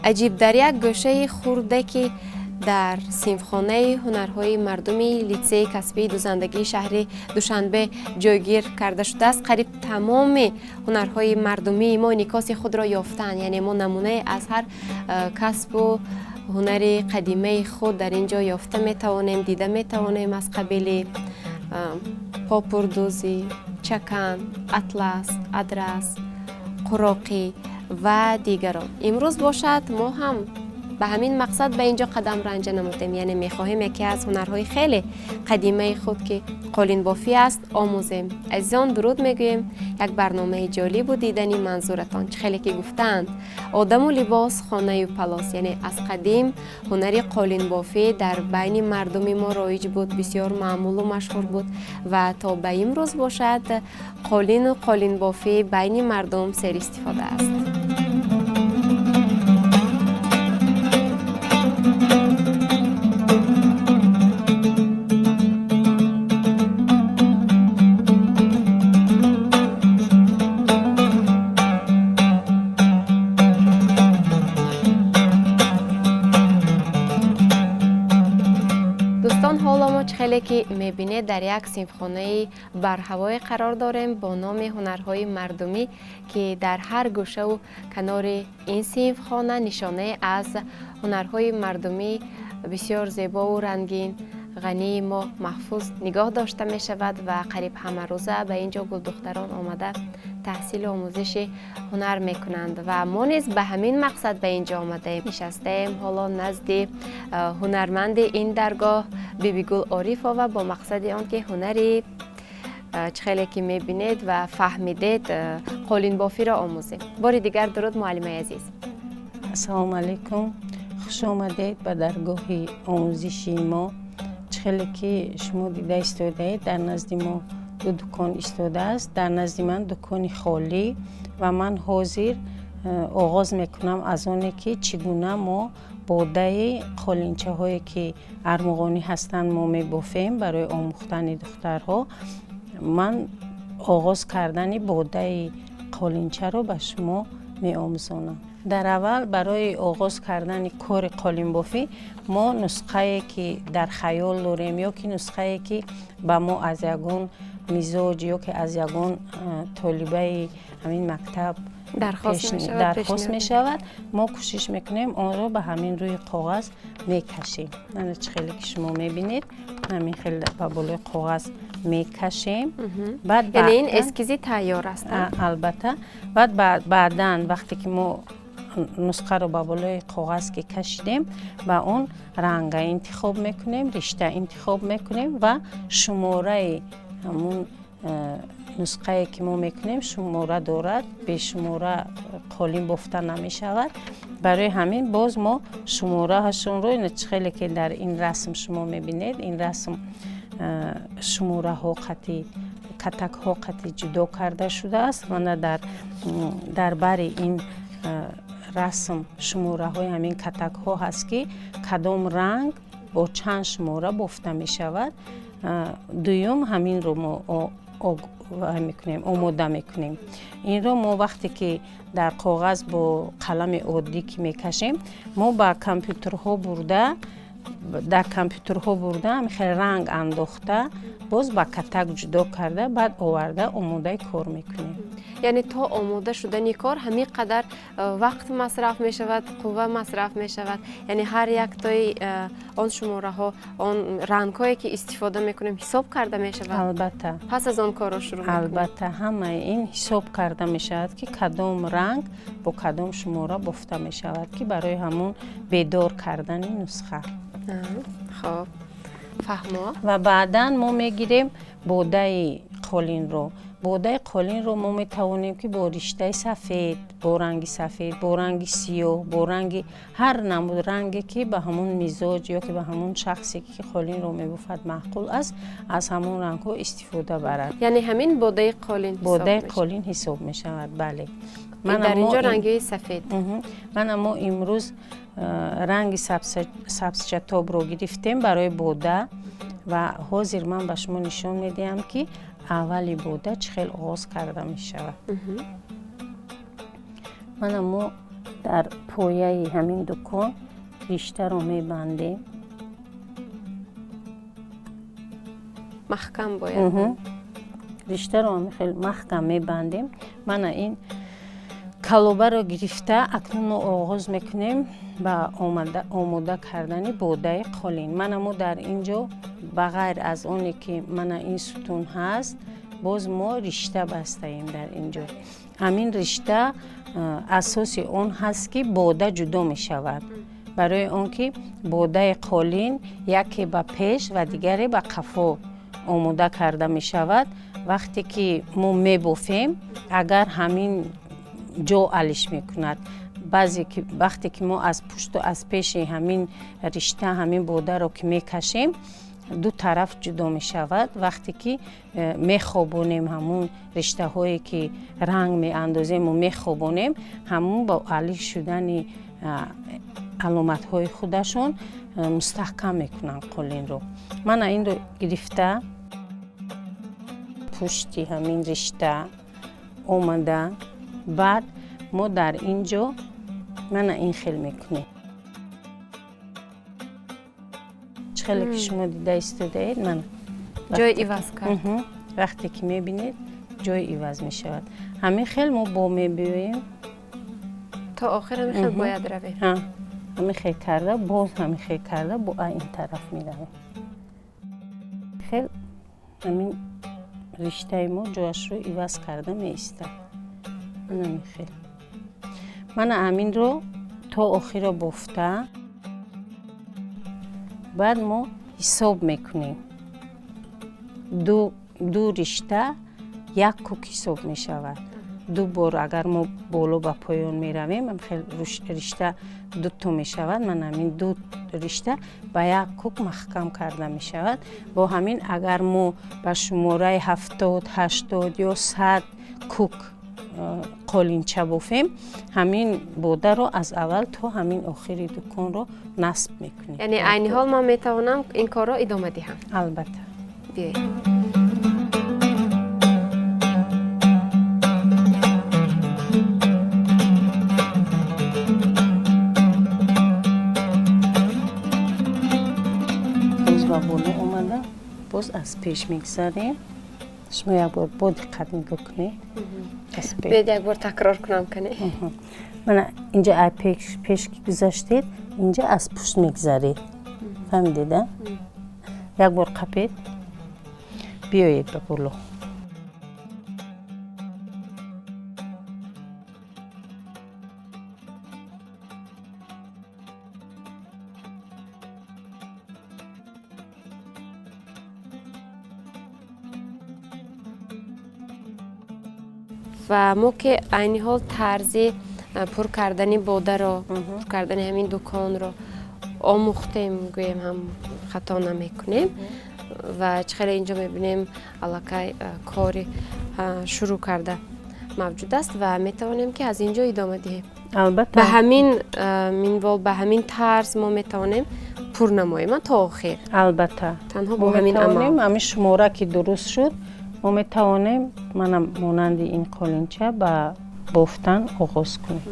عجیب در یک گوشه خورده که در صنفخانه هنرهای مردمی لیسه کسبی دوزندگی شهر دوشنبه جایگیر کرده شده است. قریب تمام هنرهای مردمی ما انعکاس خود را یافتند، یعنی ما نمونه از هر کسب و هنر قدیمی خود در اینجا یافته می توانیم، دیده می توانیم، از قبیل پاپردوزی، چکن، اطلس، ادرس، قراقی و دیگران. امروز باشد ما هم به همین مقصد به اینجا قدم رنج نمودیم، یعنی میخواهیم یکی از هنرهای خیلی قدیمی خود که قالین بافی است آموزیم. عزیزان درود میگویم، یک برنامه جالب و دیدنی منظورتان. خیلی که گفتند آدم و لباس خانه و پلاس، یعنی از قدیم هنر قالین بافی در بین مردم ما رایج بود، بسیار معمول و مشهور بود و تا به امروز باشد قالین و قالین بافی بین مردم سر استفاده است. خیلی که میبینید در یک صنفخانه برهوای قرار داریم با نام هنرهای مردمی که در هر گوشه و کنار این صنفخانه نشانه از هنرهای مردمی بسیار زیبا و رنگین غنی ما محفوظ نگاه داشته می شود و قریب همه روزه به اینجا گل دختران آمده تحصیل و آموزش هنر می کنند و ما نیز به همین مقصد به اینجا آمده نشستیم حالا نزد هنرمند این درگاه بیبی گل عارفه و با مقصد آن که هنری خیلی که می بینید و فهمیدید قالین بافی را آموزیم. بار دیگر درود معلم عزیز. السلام علیکم، خوش آمدید به درگاه آموزشی ما. خیلی که شما دیده ایستاده در نزد ما دو دکان ایستاده است. در نزد من دکان خالی و من حاضر آغاز میکنم از آنه که چگونه ما باده قالینچه هایی که ارمغانی هستند ما میبافیم برای آموختن دخترها. من آغاز کردن باده قالینچه رو به شما می آموزانم. در اول برای آغاز کردن کار قالین بافی ما نسخه که در خیال داریم یا که نسخه که به ما از یگان مزاج یا که از یگان طالبه همین مکتب درخواست می شود ما کوشش میکنیم آن را به همین روی کاغذ میکشیم. من خیلی که شما میبینید همین خیلی به بالای کاغذ میکشیم. بعد یعنی این اسکیزی تیار است؟ البته. بعداً وقتی که ما نسخه رو به بالای کاغذ که کشیدیم و اون رنگ انتخاب میکنیم، رشته انتخاب میکنیم و شماره همون نسخه که ما میکنیم شماره دارد، به شماره قالین بافته نمی شود. برای همین باز ما شماره هاشون رو خیلی که در این رسم شما میبینید این رسم شماره ها قطعی کتک ها قطعی جدا کرده شده است و در بر این رسم شماره های همین کتک ها هست که کدام رنگ با چند شماره بافته می شود. دویم همین رو ما آماده میکنیم. این رو ما وقتی که در کاغذ با قلم عادی که میکشیم ما با کامپیوترها برده خیلی رنگ انداخته باز با کتک جدا کرده بعد آورده آماده کار میکنیم. یعنی تا آماده شدن کار همین قدر وقت مصرف می شود، قوه مصرف می شود. یعنی هر یک تای آن شماره ها آن رنگ هایی که استفاده میکنیم حساب کرده می شود. البته. پس از آن کار رو شروع میکنیم. البته همه این حساب کرده می شود که کدام رنگ با کدام شماره بافته می شود که برای همون بیدار کردن نسخه. خب فهمو. و بعدا ما میگیریم باده قالین رو. باده قالین رو ما میتوانیم که با رشته سفید، با رنگ سفید، با رنگ سیاه، با رنگ هر نمود رنگی که به همون مزاج یا که به همون شخصی که قالین رو میبافد معقول است از همون رنگ ها استفاده برد. یعنی همین باده قالین حساب می شود. بله. من در اینجا رنگی سفید. من اما امروز رنگ سبز شتاب رو گرفتیم برای باده و حاضر من به شما نشان میدیم که اولی باده چه خیلی آغاز کرده می شود. من اما در پایه همین دکان ریشته رو میبندیم. محکم باید ریشته رو خیلی محکم میبندیم. من این کلوبه رو گرفته اکنون آغاز میکنیم با آماده کردن بوده قالین. من در اینجا بغیر از اونی که من این ستون هست باز ما ریشته بسته ایم در اینجا. همین ریشته اساس اون هست که بوده جدا می شود. برای اون که بوده قالین یکی به پیش و دیگری به قفا آماده کرده می شود. وقتی که ما می بافیم اگر همین جو علش می کند، بعضی که وقتی که ما از پشت و از پیش همین ریشته همین بوده رو که می کشیم دو طرف جدا می شود. وقتی که می خوابونیم همون رشته هایی که رنگ می اندازیم و می خوابونیم همون با علی شدن علامت های خودشون مستحکم می کنن قالین رو. من این رو گرفته پشتی همین رشته اومده، بعد ما در اینجا من این خیل میکنیم. خیلی که شما دیده ایستاده اید من جای عوض کرد. وقتی که میبینید جای عوض میشود. همین خیل ما با میبینیم تا آخر همین خیل باید رویم. همین خیل کرده باز همین خیل کرده با این طرف میرویم. خیل همین رشته ما جاش رو عوض کرده میسته. همین خیل من همین رو تا آخر بافته بعد ما حساب میکنیم. دو رشته یک کوک حساب میشود. دو بار اگر ما بالا به پایان میرویم هم خیلی رشته دو تا میشود. من همین دو رشته به یک کوک محکم کرده میشود. با همین اگر ما به شماره 70 80 یا 100 کوک قالینچه بافیم همین بوده رو از اول تا همین آخری دکان رو نصب میکنیم. یعنی عین حال من میتوانم این کار رو ادامه دهم؟ البته. بیایید. باز با بالا اومده باز از پیش میگذاریم. شما یک بار با دقت نگاه کنید. بیاید یک بار تکرار کنم کنی. من اینجا پیش که گذاشتید اینجا از پشت میگذارید. فهمیدید؟ یک بار قپید بیایید به بالا. و ما که عین حال طرز پر کردن بوده رو پر کردن همین دکان رو آموختیم گویم هم خطا نمیکنیم و چخیلی اینجا میبینیم علاقه کاری شروع کرده موجود است و میتوانیم که از اینجا ادامه دهیم. البته به همین منوال به همین طرز ما میتوانیم پر نماییم تا آخر. البته تنها با همین عمل همین شماره که درست شد ما میتوانیم منم مانند این قالینچه به بافتن آغاز کنیم.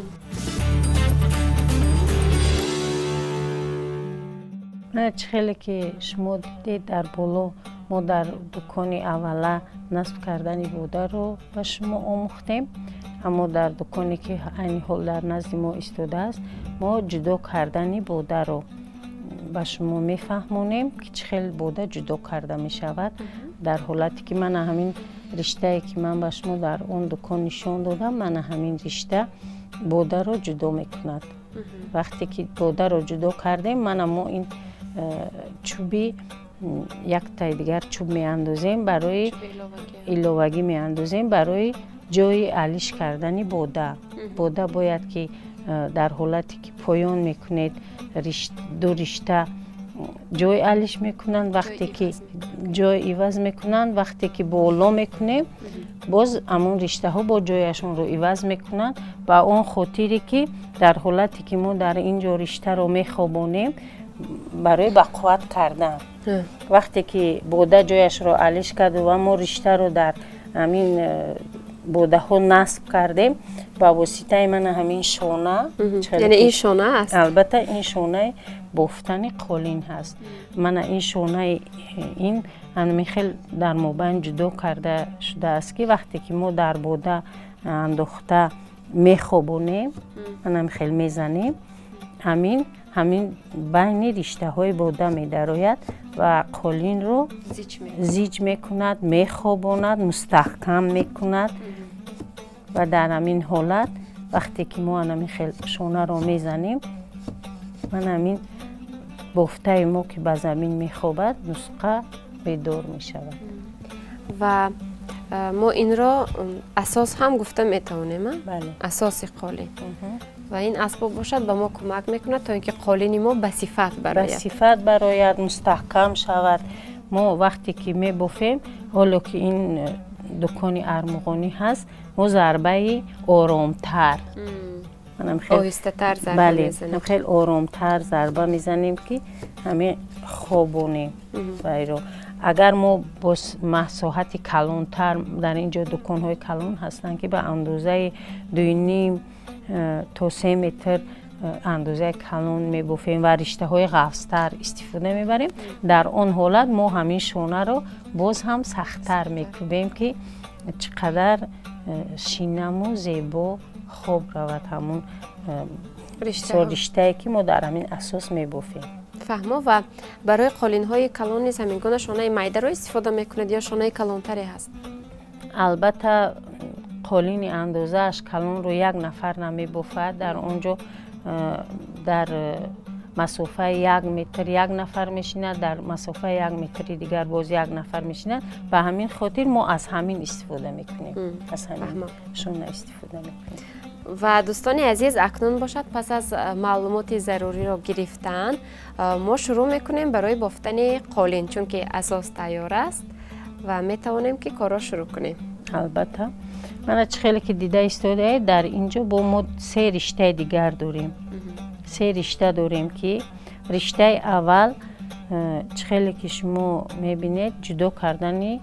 من خیلی که شما دیدید در بالا ما در دکان اوله نصب کردن بوده رو به شما آموختیم، اما در دکانی که عین حال در نزد ما ایستاده است ما جدا کردن بوده رو به شما میفهمونیم که چه خیلی بوده جدا کرده می شود. در حالتی که من همین رشته که من به شما در اون دکان نشان دادم من همین رشته بوده رو جدا میکند. وقتی که بوده رو جدا کردیم من ما این چوبی یک تای دیگر چوب می اندازیم برای ایلوگی می اندازیم برای جای علیش کردن بوده. بوده باید که در حالتی که پایان میکنید دو رشته جای علیش میکنن، وقتی که جای عوض میکنن وقتی که بالا میکنیم باز همون رشته ها با جایشون رو عوض میکنن و اون خاطری که در حالتی که ما در اینجا رشته رو میخوابونیم برای بقوت کردن وقتی که بوده جایش رو علیش کرد و ما رشته رو در همین бода ҳо насб кардем ба воситаи мана ҳамин шона. یعنی این شونه است. албатта ин шонаи бофтани қолин ҳаст. мана ин шонаи ин ҳамин хел дар мобайн ҷудо карда шудааст ки вақте ки мо дар бода андохта мехобонем, манам хел мезанем, ҳамин байни риштаҳои бода медарояд ва қолинро зиҷ мекунад, мехобонад, мустаҳкам мекунад. ва дар ҳамин ҳолат вақте ки мо ҳамин хел шонаро мезанем, ман ҳамин бофтаи мо ки ба замин мехобад нусқа бедор мешавад. ва мо инро асос ҳам гуфта метавонем. бале, асоси қолин. ва ин асбоб бошад ба мо кӯмак мекунад то ин ки қолини мо ба сифат барояд. ба сифат барояд, мустаҳкам шавад. мо вақте ки мебофем, ҳоло ки ин дукони армуғонӣ ҳаст, мо зарбаи оромтар, оҳистатар зарба мезанем. хел оромтар зарба мезанем ки ҳамин хобонем вайро. агар мо бо масоҳати калонтар, дар ин ҷо дуконҳои калон ҳастанд ки ба андозаи 2.5 то 3 метр андозаи калон мебофем ва риштаҳои ғафстар истифода мебарем, дар он ҳолат мо ҳамин шонаро боз ҳам сахттар мекӯбем ки чӣ қадар шинаму зебо хоб равад ҳамун риштае ки мо дар ҳамин асос мебофем. фаҳмо. ва барои қолинҳои калон низ ҳамин гуна шонаи майдаро истифода мекунед ё шонаи калонтаре ҳаст? албатта қолини андозааш калонро як нафар намебофад. дар он ҷо дар масофаи 1 метр як нафар мешинад, дар масофаи 1 метри дигар боз як нафар мешинад. ба ҳамин хотир мо аз ҳамин истифода мекунем, аз ҳамин шона истифода мекунем. ва дӯстони азиз, акнун бошад пас аз маълумоти заруриро гирифтан, мо шурӯъ мекунем барои бофтани қолин, чунки асос тайёр аст ва метавонем ки корро шурӯъ кунем. албатта мана чӣ хеле ки дида истодаед, дар ин ҷо бо мо 3 риштаи дигар дорем. 3 ришта дорем ки риштаи аввал чӣ хеле ки шумо мебинед ҷудо кардани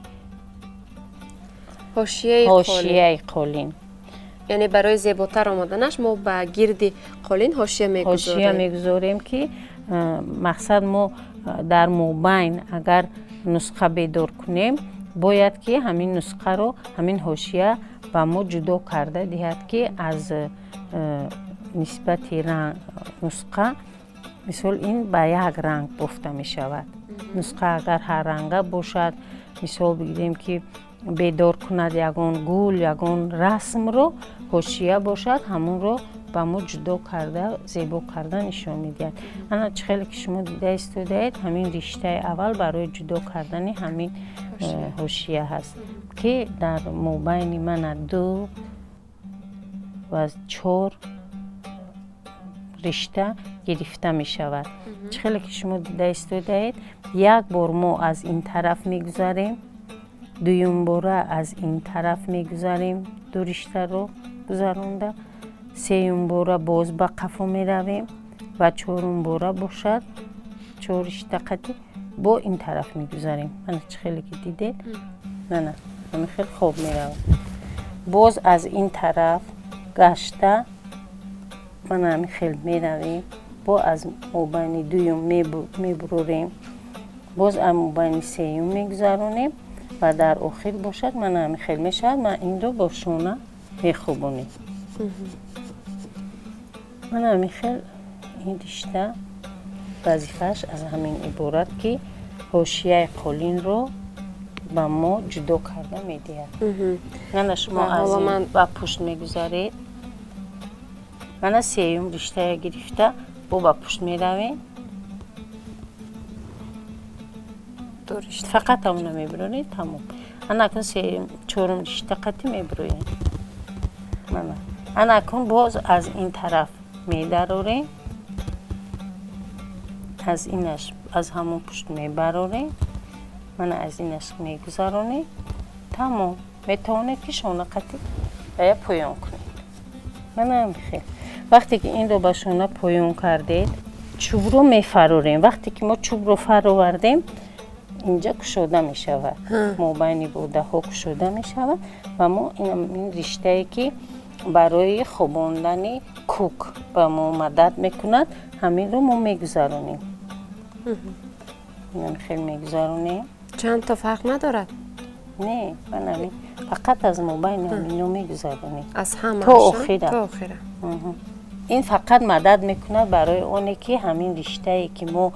ҳошияи қолин. яъне барои зеботар омоданаш мо ба гирди қолин ҳошия мегузорем ки мақсад мо дар мобайн агар нусқа бедор кунем, бояд ки ҳамин нусқаро, ҳамин ҳошия ба мо ҷудо карда диҳад ки аз нисбати нусқа, мисол ин ба як ранг бофта мешавад. нусқа агар ҳар ранга бошад, мисол бигирем ки бедор кунад ягон гул, ягон расмро, ҳошия бошад, ҳамонро ба мо ҷудо карда, зебо карда нишон медиҳад. ана чӣ хеле ки шумо дида истодаед, ҳамин риштаи аввал барои ҷудо кардани ҳамин ҳошия ҳаст ки дар мобайни мана 2 ва 4 ришта гирифта мешавад. чӣ хеле ки шумо дида истодаед, як бор мо аз ин тараф мегузарем, дуюм бора аз ин тараф мегузарем, 2 риштаро гузаронда, сеюм бора боз ба қафо меравем ва 4-ум бора бошад 4 ришта қати бо ин тараф мегузарем. мана чӣ хеле ки дидед, мана ҳамин хел хоб меравад. боз аз ин тараф гашта мана ҳамин хел меравем, бо аз мобайни дуюм мебурорем, боз аз мобайни сеюм мегузаронем ва дар охир бошад мана ҳамин хел мешавад. ман инро бо шона мехӯбонем. мана ҳамин хел ин ришта вазифааш аз ҳамин иборат ки ҳошияи қолинро ба мо ҷудо карда медиҳад. мана шумо аз ин ба пушт мегузаред. мана сеюм риштая гирифта бо ба пушт меравем. фақат ҳамона мебуроред, тамом. ана акун сеюм 4-ум ришта қати мебуроем. ана акун боз аз ин тараф медарорем, аз инаш аз ҳамон пушт мебарорем, мана аз инаш мегузаронем, тамом. метавонед ки шона қати бая поён кунед. мана хел вақте ки инро ба шона поён кардед, чӯбро мефарорем. вақте ки мо чӯбро фаровардем, اینجا کشوده می شود مابین بوده ها کشوده می شود و ما این رشته که برای خواباندن کوک به ما مدد میکند همین رو ما میگذارونیم. این خیلی میگذارونیم. چند تا فرق ندارد؟ نه بنابراین فقط از مابین همین رو میگذارونیم از همه تا آخره. تا آخره. این فقط مدد میکنه برای اونی که همین رشته ای که ما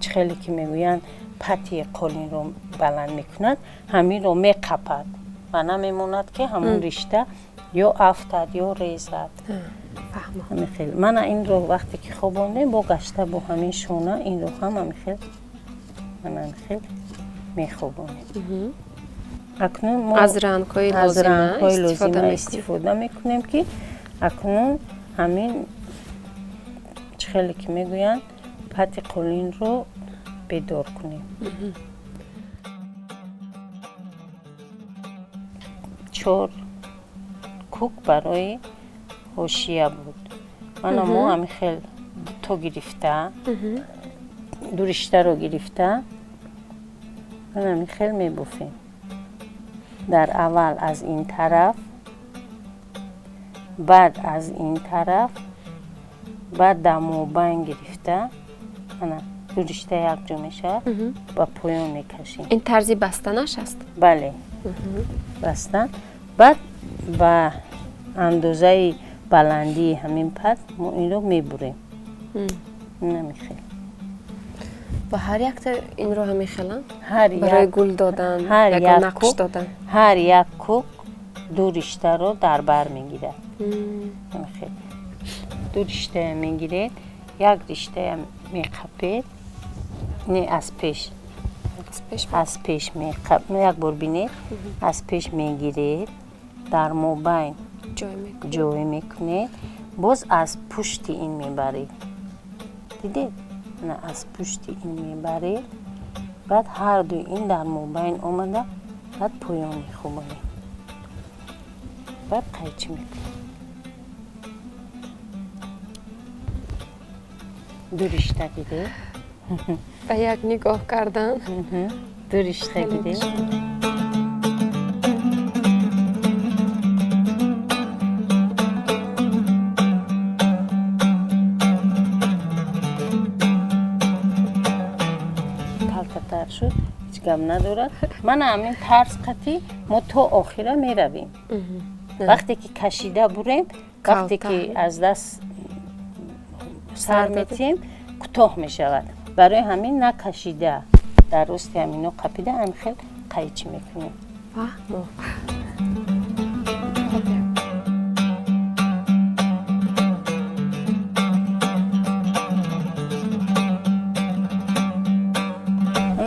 خیلی که میگوین پتی قولین رو بلند میکند همین رو میقپد و نمیموند که همون رشته یا افتاد یا ریزد. فهمم. خیلی من این رو وقتی که خواباندم با گشته با همین شونه این رو هم خیلی من خیلی میخوابونم. اکنون ما از رنگ‌های لازمه استفاده میکنیم که اکنون همین خیلی که میگوین پتی قولین رو بیدار کنیم. چور کوک برای هوشیه بود. من ما همین خیلی تو گرفته دو رشته رو گرفته من همین خیلی میبوفیم. در اول از این طرف بعد از این طرف بعد در مابین گرفته من دو رشته یک جا میشه و پایان میکشیم. این طرزی بستنش است؟ بله بستن. بعد با اندازه بلندی همین پد ما این رو میبریم. نمیخیل و هر یک تا این رو هم میخیلن؟ برای گل دادن، هر یک نقش دادن. هر یک کوک دو رشته رو در بر میگیره. دو رشته میگیره یک رشته میقپید نه از پیش میقپید یک بار بینید از پیش میگیرید در مابین جای میکنید باز از پشت این میبرید دیدید نه از پشت این میبرید بعد هر دو این در مابین آمده بعد پایان میخوبونید بعد قیچی میکنید دو رشته دیده و یک نگاه کردن دو رشته دیده تلفتر شد هیچ گم ندارد. من همین طرز قطعی ما تا آخره می رویم. وقتی که کشیده بریم وقتی که از دست سر میتیم کوتاه می شود. برای همین نکشیده درست همینو قپیده هم خیلی قیچی میکنیم.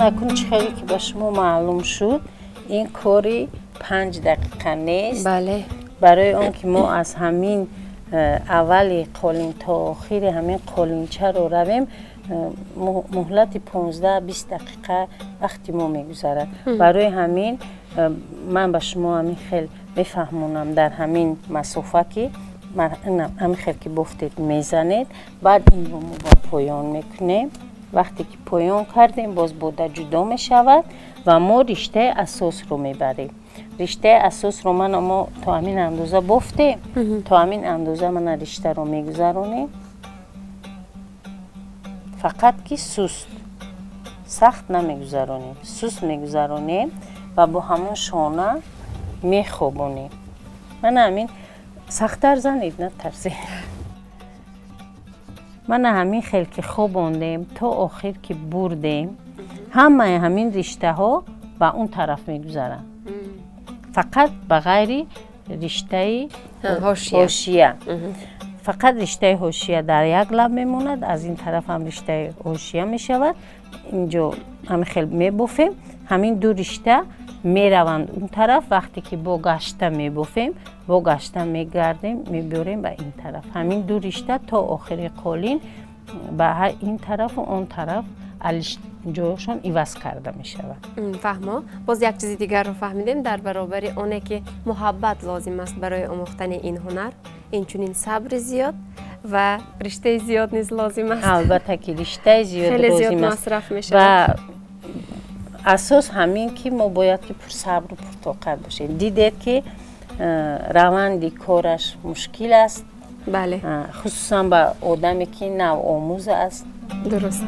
اکنون چخیلی که به شما معلوم شد این کاری 5 دقیقه نیست. بله. برای اون که ما از همین اولی قولین تا آخر همین قولینچه رو رویم مهلت 15-20 دقیقه وقتی ما میگذارد. برای همین من به شما همین خیلی میفهمونم در همین مسافه که همین خیلی که گفتید میزنید بعد این رو ما با پایان میکنیم. وقتی که پایان کردیم باز بوده جدا میشود و ما رشته اساس رو میبریم. رشته اساس رو ما تا همین اندازه بافته تا همین اندازه من رشته رو میگذارونیم. فقط که سست سخت نمیگذارونیم سست میگذارونیم و با همون شانه میخوابونیم. من همین سخت‌تر زنید نترسید. من همین خیلی که خوابوندیم تا آخر که بردیم همه همین رشته ها به اون طرف میگذارن فقط به غیر رشته حاشیه. فقط رشته حاشیه در یک لب میموند. از این طرف هم رشته حاشیه میشود. اینجا هم خیلی میبوفیم همین دو رشته میروند اون طرف. وقتی که با گشته میبوفیم با گشته میگردیم میبریم به این طرف. همین دو رشته تا آخر قولین به این طرف و اون طرف جایشان عوض کرده می شود. فهمم. باز یک چیز دیگر رو فهمیدیم در برابر اونه که محبت لازم است برای آموختن این هنر. اینچنین صبر زیاد و رشته زیاد نیز لازم است. البته که رشته زیاد خیلی زیاد لازم است مصرف می شود. و اساس همین که ما باید که پر صبر و پر طاقت باشیم. دیدید که روند کارش مشکل است، بله خصوصا با آدمی که نو آموز است. درست.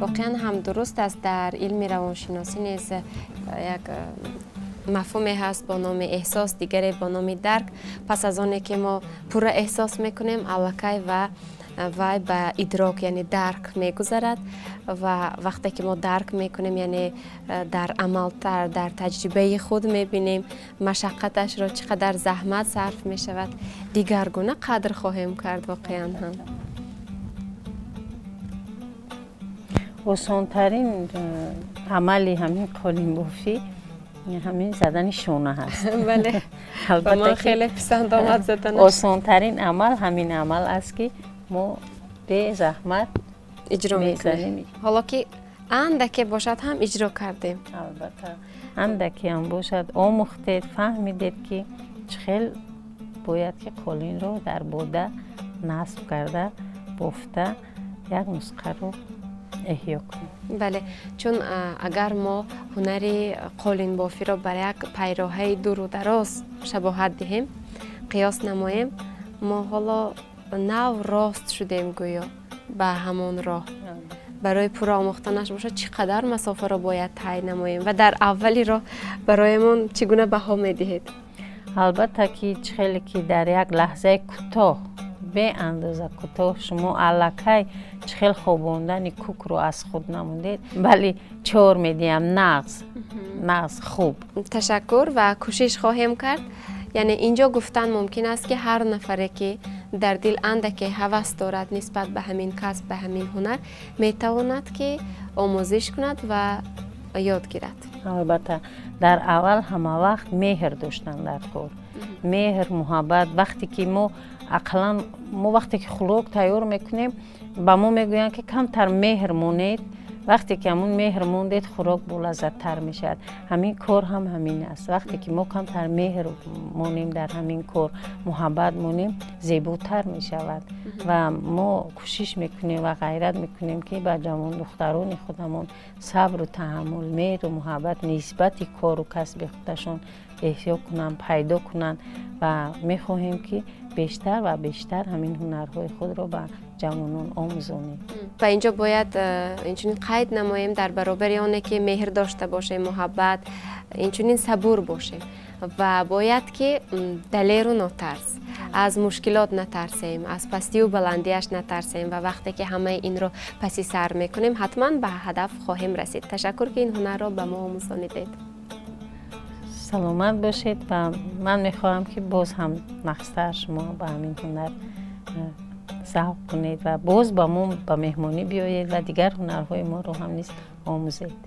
واقعا هم درست است در علم روانشناسی نیز یک مفهومی هست با نام احساس، دیگری با نام درک. پس از آنی که ما پورا احساس میکنیم الکی و وای به ادراک یعنی درک میگذرد و وقتی که ما درک میکنیم یعنی در عملتر در تجربه خود میبینیم مشقتش را چقدر زحمت صرف میشود، دیگرگونه قدر خواهیم کرد. واقعا هم آسان‌ترین عملی همین قالین بافی همین زدن شونه هست. بله و من خیلی پسند آمد زدنش. آسان‌ترین عمل همین عمل است که ما به زحمت اجرا میکنیم. حالا که اندکی باشد هم اجرا کردیم. البته اندکی هم باشد آموختید، فهمیدید که چخیل باید که قالین رو در باده نصب کرده بافته یک نسخه رو احیا کنیم. بله، چون اگر ما هنر قالین بافی را برای یک پیراهه دور و دراز شباهت دهیم، قیاس نماییم، ما حالا نو راست شدیم گویا به همون راه. برای پورا آموختنش باشد چقدر مسافه را باید طی نماییم و در اولی راه برایمون چگونه بها میدهید؟ البته که خیلی که در یک لحظه کوتاه به اندازه کوتاه شما الکی خیلی خوابوندن کوک رو از خود نموندید، ولی 4 میدیم نغز خوب. تشکر و کوشش خواهیم کرد. یعنی اینجا گفتن ممکن است که هر نفره که در دل اندکی هوس دارد نسبت به همین کسب، به همین هنر، میتواند که آموزش کند و یاد گیرد. البته در اول همه وقت مهر داشتن در کار، مهر، محبت. وقتی که ما عقلا وقتی که خوراک تیار میکنیم با ما میگویند که کمتر مهر مونید، وقتی که همون مهر موندید خوراک با لذت تر میشد. همین کار هم همین است، وقتی که ما کمتر مهر مونیم در همین کار، محبت مونیم، زیباتر میشود و ما کوشش میکنیم و غیرت میکنیم که با جوان دختران خودمون صبر و تحمل، مهر و محبت نسبت کار و کسب خودشون احیا کنن، پیدا کنن و میخواهیم که بیشتر و بیشتر همین هنرهای خود رو به جوانان آموزونیم. و اینجا باید اینچنین قید نماییم در برابر آنه که مهر داشته باشیم، محبت، اینچنین صبور باشیم و باید که دلیر و نترس، از مشکلات نترسیم، از پستی و بلندیش نترسیم و وقتی که همه این رو پسی سر میکنیم حتما به هدف خواهیم رسید. تشکر که این هنر رو به ما آموزانیدید. سلامت باشید و من میخواهم که باز هم نخستر شما به همین هنر ذوق کنید و باز با ما به مهمانی بیایید و دیگر هنرهای ما رو هم نیز آموزید.